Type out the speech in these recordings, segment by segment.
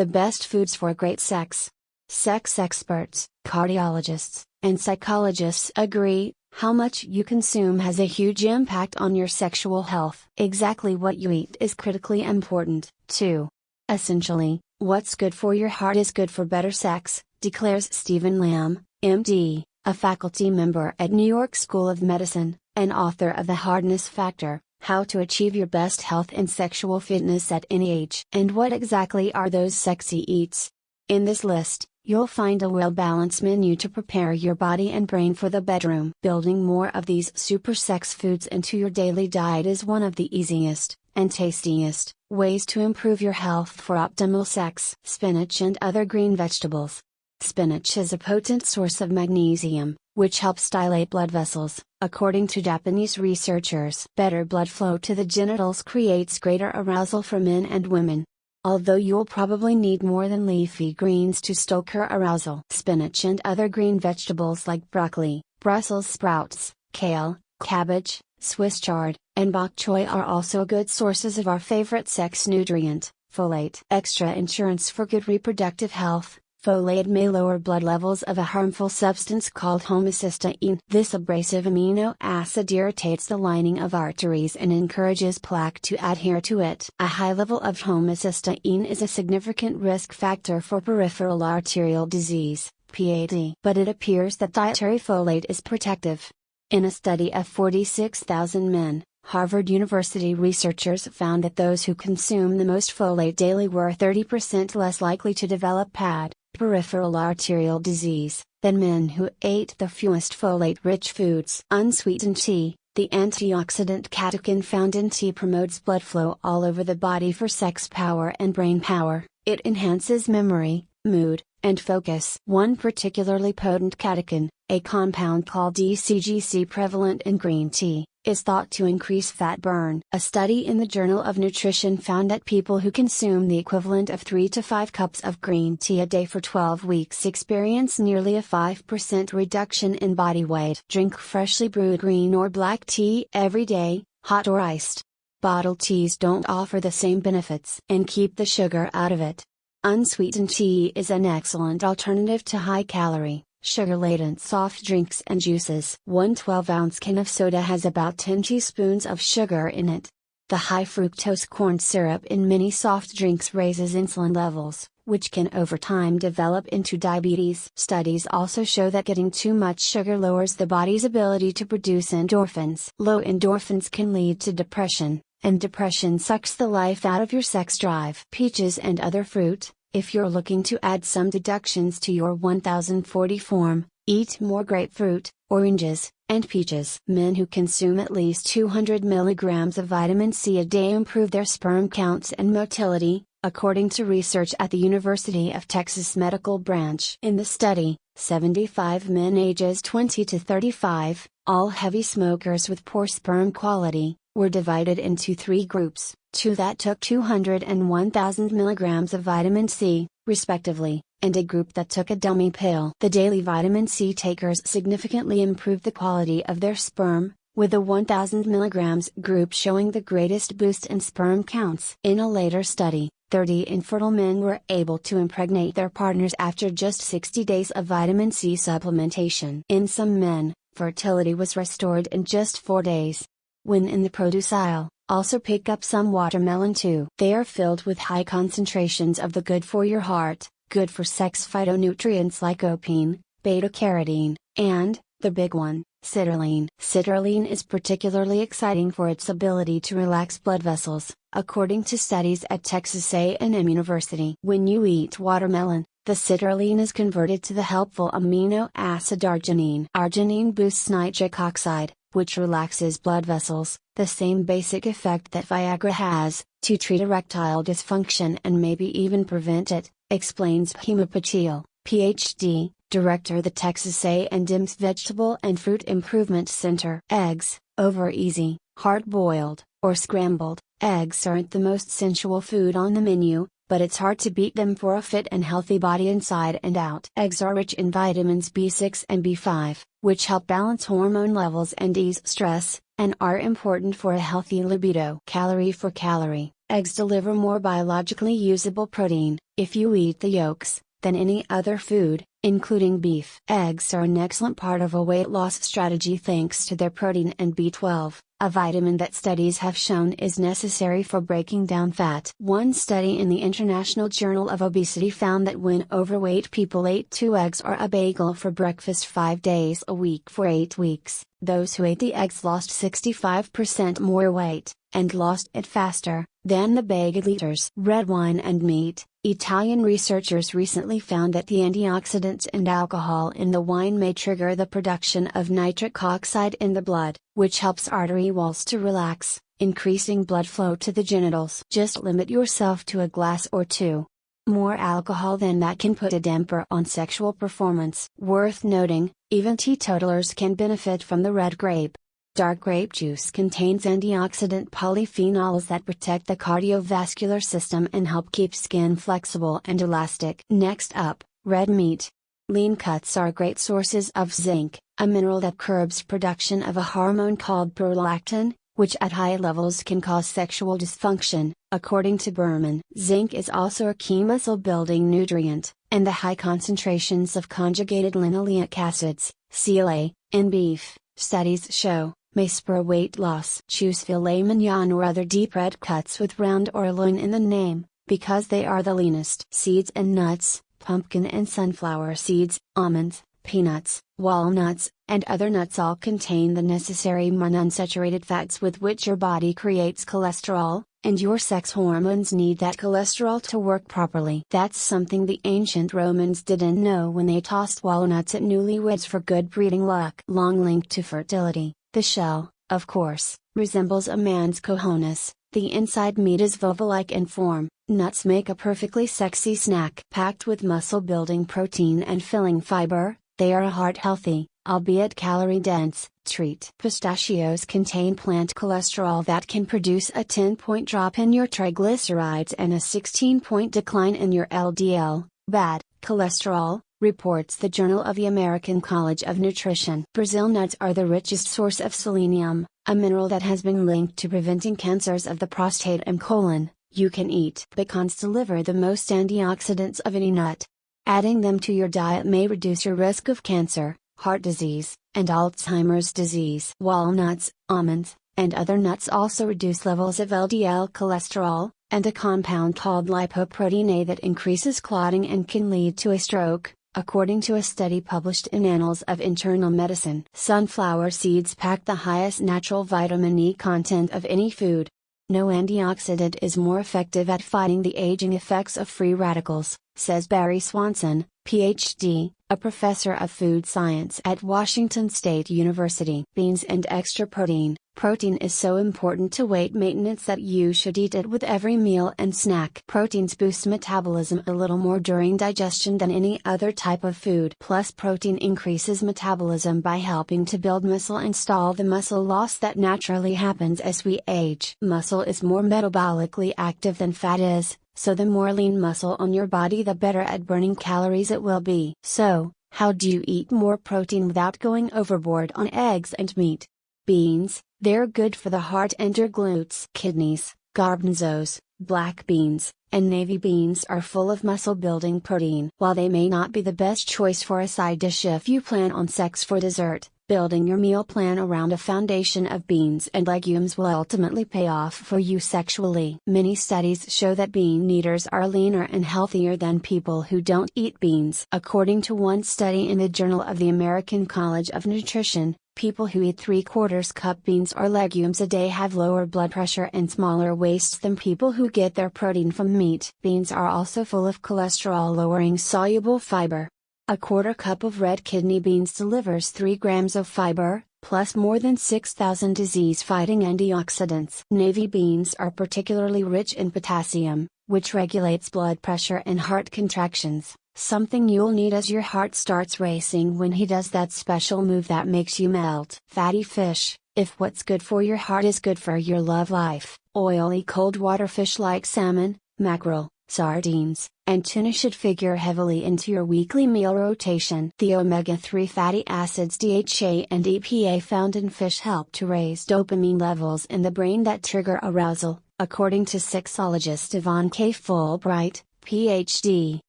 The best foods for great sex. Sex experts, cardiologists, and psychologists agree, how much you consume has a huge impact on your sexual health. Exactly what you eat is critically important, too. Essentially, what's good for your heart is good for better sex, declares Stephen Lamb, MD, a faculty member at New York School of Medicine, and author of The Hardness Factor: How to Achieve Your Best Health and Sexual Fitness at Any Age. And what exactly are those sexy eats? In this list, you'll find a well-balanced menu to prepare your body and brain for the bedroom. Building more of these super sex foods into your daily diet is one of the easiest, and tastiest, ways to improve your health for optimal sex. Spinach and other green vegetables. Spinach is a potent source of magnesium, which helps dilate blood vessels, according to Japanese researchers. Better blood flow to the genitals creates greater arousal for men and women. Although you'll probably need more than leafy greens to stoke your arousal. Spinach and other green vegetables like broccoli, Brussels sprouts, kale, cabbage, Swiss chard, and bok choy are also good sources of our favorite sex nutrient, folate. Extra insurance for good reproductive health. Folate may lower blood levels of a harmful substance called homocysteine. This abrasive amino acid irritates the lining of arteries and encourages plaque to adhere to it. A high level of homocysteine is a significant risk factor for peripheral arterial disease, PAD. But it appears that dietary folate is protective. In a study of 46,000 men, Harvard University researchers found that those who consume the most folate daily were 30% less likely to develop PAD, peripheral arterial disease, than men who ate the fewest folate-rich foods. Unsweetened tea. The antioxidant catechin found in tea promotes blood flow all over the body for sex power and brain power. It enhances memory, mood, and focus. One particularly potent catechin, a compound called DCGC prevalent in green tea, is thought to increase fat burn. A study in the Journal of Nutrition found that people who consume the equivalent of 3 to 5 cups of green tea a day for 12 weeks experience nearly a 5% reduction in body weight. Drink freshly brewed green or black tea every day, hot or iced. Bottled teas don't offer the same benefits, and keep the sugar out of it. Unsweetened tea is an excellent alternative to high-calorie, sugar-laden soft drinks and juices. One 12-ounce can of soda has about 10 teaspoons of sugar in it. The high fructose corn syrup in many soft drinks raises insulin levels, which can over time develop into diabetes. Studies also show that getting too much sugar lowers the body's ability to produce endorphins. Low endorphins can lead to depression, and depression sucks the life out of your sex drive. Peaches and other fruit. If you're looking to add some deductions to your 1040 form, eat more grapefruit, oranges, and peaches. Men who consume at least 200 milligrams of vitamin C a day improve their sperm counts and motility, according to research at the University of Texas Medical Branch. In the study, 75 men ages 20 to 35, all heavy smokers with poor sperm quality, were divided into 3 groups, 2 that took 200 and 1000 milligrams of vitamin C, respectively, and a group that took a dummy pill. The daily vitamin C takers significantly improved the quality of their sperm, with the 1000 milligrams group showing the greatest boost in sperm counts. In a later study, 30 infertile men were able to impregnate their partners after just 60 days of vitamin C supplementation. In some men, fertility was restored in just 4 days. When in the produce aisle, also pick up some watermelon too. They are filled with high concentrations of the good for your heart, good for sex phytonutrients lycopene, beta-carotene, and, the big one, citrulline. Citrulline is particularly exciting for its ability to relax blood vessels, according to studies at Texas A&M University. When you eat watermelon, the citrulline is converted to the helpful amino acid arginine. Arginine boosts nitric oxide, which relaxes blood vessels, the same basic effect that Viagra has, to treat erectile dysfunction and maybe even prevent it, explains Hema Patil, Ph.D., director of the Texas A&M's Vegetable and Fruit Improvement Center. Eggs, over easy, hard-boiled, or scrambled. Eggs aren't the most sensual food on the menu, but it's hard to beat them for a fit and healthy body inside and out. Eggs are rich in vitamins B6 and B5, which help balance hormone levels and ease stress, and are important for a healthy libido. Calorie for calorie, Eggs deliver more biologically usable protein, if you eat the yolks, than any other food, including beef. Eggs are an excellent part of a weight loss strategy thanks to their protein and B12, a vitamin that studies have shown is necessary for breaking down fat. One study in the International Journal of Obesity found that when overweight people ate 2 eggs or a bagel for breakfast 5 days a week for 8 weeks, those who ate the eggs lost 65% more weight, and lost it faster, than the bagel eaters. Red wine and meat. Italian researchers recently found that the antioxidants and alcohol in the wine may trigger the production of nitric oxide in the blood, which helps artery walls to relax, increasing blood flow to the genitals. Just limit yourself to a glass or 2. More alcohol than that can put a damper on sexual performance. Worth noting, even teetotalers can benefit from the red grape. Dark grape juice contains antioxidant polyphenols that protect the cardiovascular system and help keep skin flexible and elastic. Next up, red meat. Lean cuts are great sources of zinc, a mineral that curbs production of a hormone called prolactin, which at high levels can cause sexual dysfunction, according to Berman. Zinc is also a key muscle-building nutrient, and the high concentrations of conjugated linoleic acids, CLA, in beef, studies show, may spur weight loss. Choose filet mignon or other deep red cuts with round or loin in the name, because they are the leanest. Seeds and nuts. Pumpkin and sunflower seeds, almonds, peanuts, walnuts, and other nuts all contain the necessary monounsaturated fats with which your body creates cholesterol, and your sex hormones need that cholesterol to work properly. That's something the ancient Romans didn't know when they tossed walnuts at newlyweds for good breeding luck. Long linked to fertility. The shell, of course, resembles a man's cojones. The inside meat is vulva-like in form. Nuts make a perfectly sexy snack. Packed with muscle-building protein and filling fiber, they are a heart-healthy, albeit calorie-dense, treat. Pistachios contain plant cholesterol that can produce a 10-point drop in your triglycerides and a 16-point decline in your LDL, bad cholesterol, reports the Journal of the American College of Nutrition. Brazil nuts are the richest source of selenium, a mineral that has been linked to preventing cancers of the prostate and colon. You can eat pecans deliver the most antioxidants of any nut. Adding them to your diet may reduce your risk of cancer, heart disease, and Alzheimer's disease. Walnuts, almonds, and other nuts also reduce levels of LDL cholesterol, and a compound called lipoprotein A that increases clotting and can lead to a stroke, according to a study published in Annals of Internal Medicine. Sunflower seeds pack the highest natural vitamin E content of any food. No antioxidant is more effective at fighting the aging effects of free radicals, says Barry Swanson, Ph.D., a professor of food science at Washington State University. Beans and extra protein. Protein is so important to weight maintenance that you should eat it with every meal and snack. Proteins boost metabolism a little more during digestion than any other type of food. Plus, protein increases metabolism by helping to build muscle and stall the muscle loss that naturally happens as we age. Muscle is more metabolically active than fat is, so the more lean muscle on your body, the better at burning calories it will be. So, how do you eat more protein without going overboard on eggs and meat? Beans. They're good for the heart and your glutes. Kidneys, garbanzos, black beans, and navy beans are full of muscle-building protein. While they may not be the best choice for a side dish if you plan on sex for dessert, building your meal plan around a foundation of beans and legumes will ultimately pay off for you sexually. Many studies show that bean eaters are leaner and healthier than people who don't eat beans. According to one study in the Journal of the American College of Nutrition, people who eat 3/4 cup beans or legumes a day have lower blood pressure and smaller waists than people who get their protein from meat. Beans are also full of cholesterol-lowering soluble fiber. 1/4 cup of red kidney beans delivers 3 grams of fiber, plus more than 6,000 disease-fighting antioxidants. Navy beans are particularly rich in potassium, which regulates blood pressure and heart contractions, something you'll need as your heart starts racing when he does that special move that makes you melt. Fatty fish. If what's good for your heart is good for your love life, oily cold water fish like salmon, mackerel, sardines, and tuna should figure heavily into your weekly meal rotation. The omega-3 fatty acids DHA and EPA found in fish help to raise dopamine levels in the brain that trigger arousal, according to sexologist Yvonne K. Fulbright, PhD.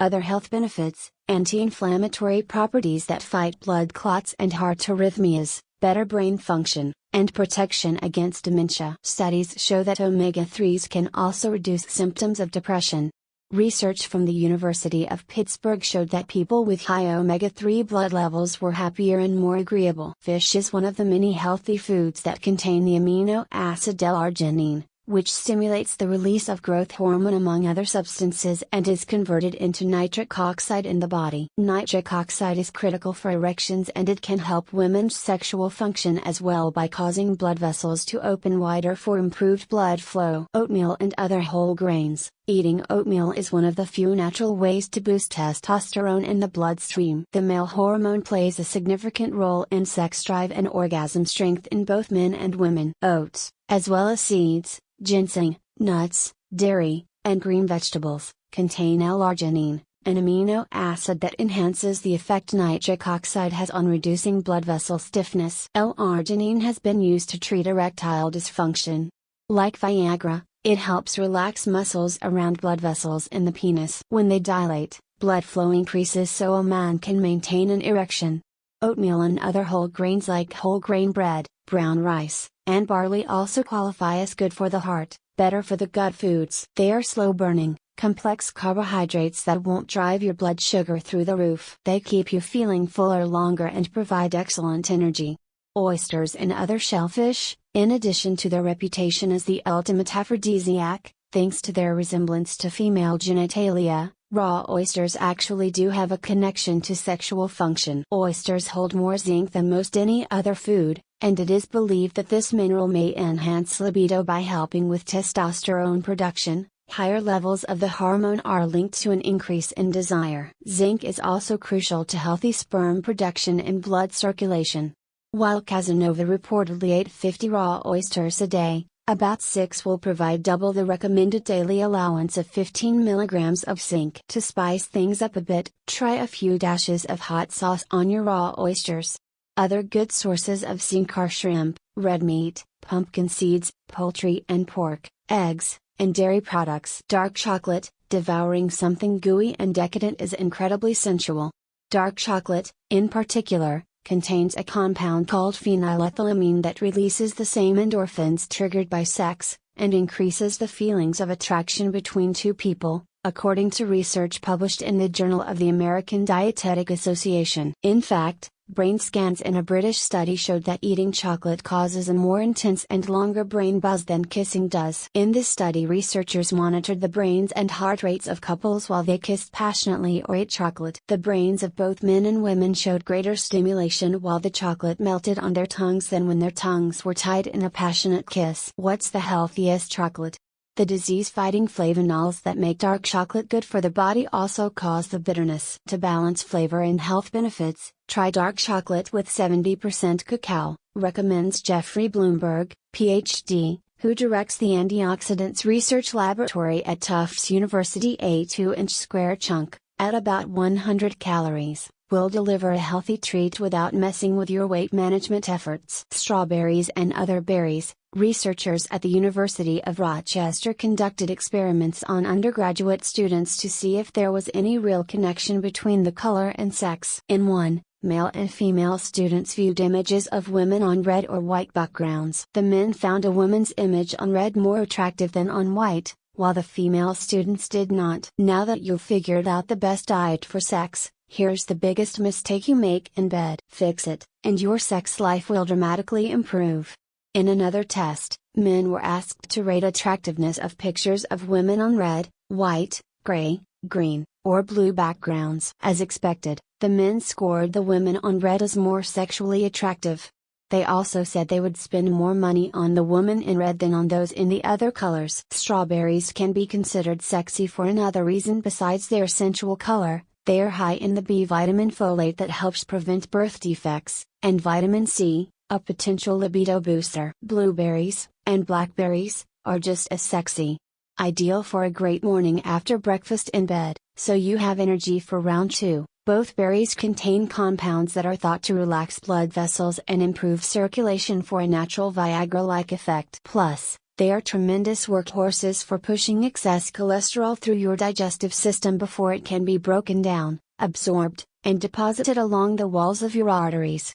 Other health benefits: anti-inflammatory properties that fight blood clots and heart arrhythmias, better brain function, and protection against dementia. Studies show that omega-3s can also reduce symptoms of depression. Research from the University of Pittsburgh showed that people with high omega-3 blood levels were happier and more agreeable. Fish is one of the many healthy foods that contain the amino acid L-arginine, which stimulates the release of growth hormone among other substances and is converted into nitric oxide in the body. Nitric oxide is critical for erections, and it can help women's sexual function as well by causing blood vessels to open wider for improved blood flow. Oatmeal and other whole grains. Eating oatmeal is one of the few natural ways to boost testosterone in the bloodstream. The male hormone plays a significant role in sex drive and orgasm strength in both men and women. Oats, as well as seeds, ginseng, nuts, dairy, and green vegetables, contain L-arginine, an amino acid that enhances the effect nitric oxide has on reducing blood vessel stiffness. L-arginine has been used to treat erectile dysfunction. Like Viagra, it helps relax muscles around blood vessels in the penis. When they dilate, blood flow increases so a man can maintain an erection. Oatmeal and other whole grains like whole grain bread, brown rice, and barley also qualify as good for the heart, better for the gut foods. They are slow-burning, complex carbohydrates that won't drive your blood sugar through the roof. They keep you feeling fuller longer and provide excellent energy. Oysters and other shellfish, in addition to their reputation as the ultimate aphrodisiac, thanks to their resemblance to female genitalia, raw oysters actually do have a connection to sexual function. Oysters hold more zinc than most any other food, and it is believed that this mineral may enhance libido by helping with testosterone production. Higher levels of the hormone are linked to an increase in desire. Zinc is also crucial to healthy sperm production and blood circulation. While Casanova reportedly ate 50 raw oysters a day, about 6 will provide double the recommended daily allowance of 15 milligrams of zinc. To spice things up a bit, try a few dashes of hot sauce on your raw oysters. Other good sources of zinc are shrimp, red meat, pumpkin seeds, poultry and pork, eggs, and dairy products. Dark chocolate, devouring something gooey and decadent is incredibly sensual. Dark chocolate, in particular, contains a compound called phenylethylamine that releases the same endorphins triggered by sex, and increases the feelings of attraction between two people, according to research published in the Journal of the American Dietetic Association. In fact, brain scans in a British study showed that eating chocolate causes a more intense and longer brain buzz than kissing does. In this study, researchers monitored the brains and heart rates of couples while they kissed passionately or ate chocolate. The brains of both men and women showed greater stimulation while the chocolate melted on their tongues than when their tongues were tied in a passionate kiss. What's the healthiest chocolate? The disease-fighting flavonols that make dark chocolate good for the body also cause the bitterness. To balance flavor and health benefits, try dark chocolate with 70% cacao, recommends Jeffrey Bloomberg, PhD, who directs the Antioxidants Research Laboratory at Tufts University. A 2-inch square chunk, at about 100 calories, will deliver a healthy treat without messing with your weight management efforts. Strawberries and other berries. Researchers at the University of Rochester conducted experiments on undergraduate students to see if there was any real connection between the color and sex. In one, male and female students viewed images of women on red or white backgrounds. The men found a woman's image on red more attractive than on white, while the female students did not. Now that you've figured out the best diet for sex, here's the biggest mistake you make in bed. Fix it, and your sex life will dramatically improve. In another test, men were asked to rate attractiveness of pictures of women on red, white, gray, green, or blue backgrounds. As expected, the men scored the women on red as more sexually attractive. They also said they would spend more money on the woman in red than on those in the other colors. Strawberries can be considered sexy for another reason besides their sensual color. They are high in the B vitamin folate that helps prevent birth defects, and vitamin C, a potential libido booster. Blueberries, and blackberries, are just as sexy. Ideal for a great morning after breakfast in bed, so you have energy for round 2. Both berries contain compounds that are thought to relax blood vessels and improve circulation for a natural Viagra-like effect. Plus, They are tremendous workhorses for pushing excess cholesterol through your digestive system before it can be broken down, absorbed, and deposited along the walls of your arteries.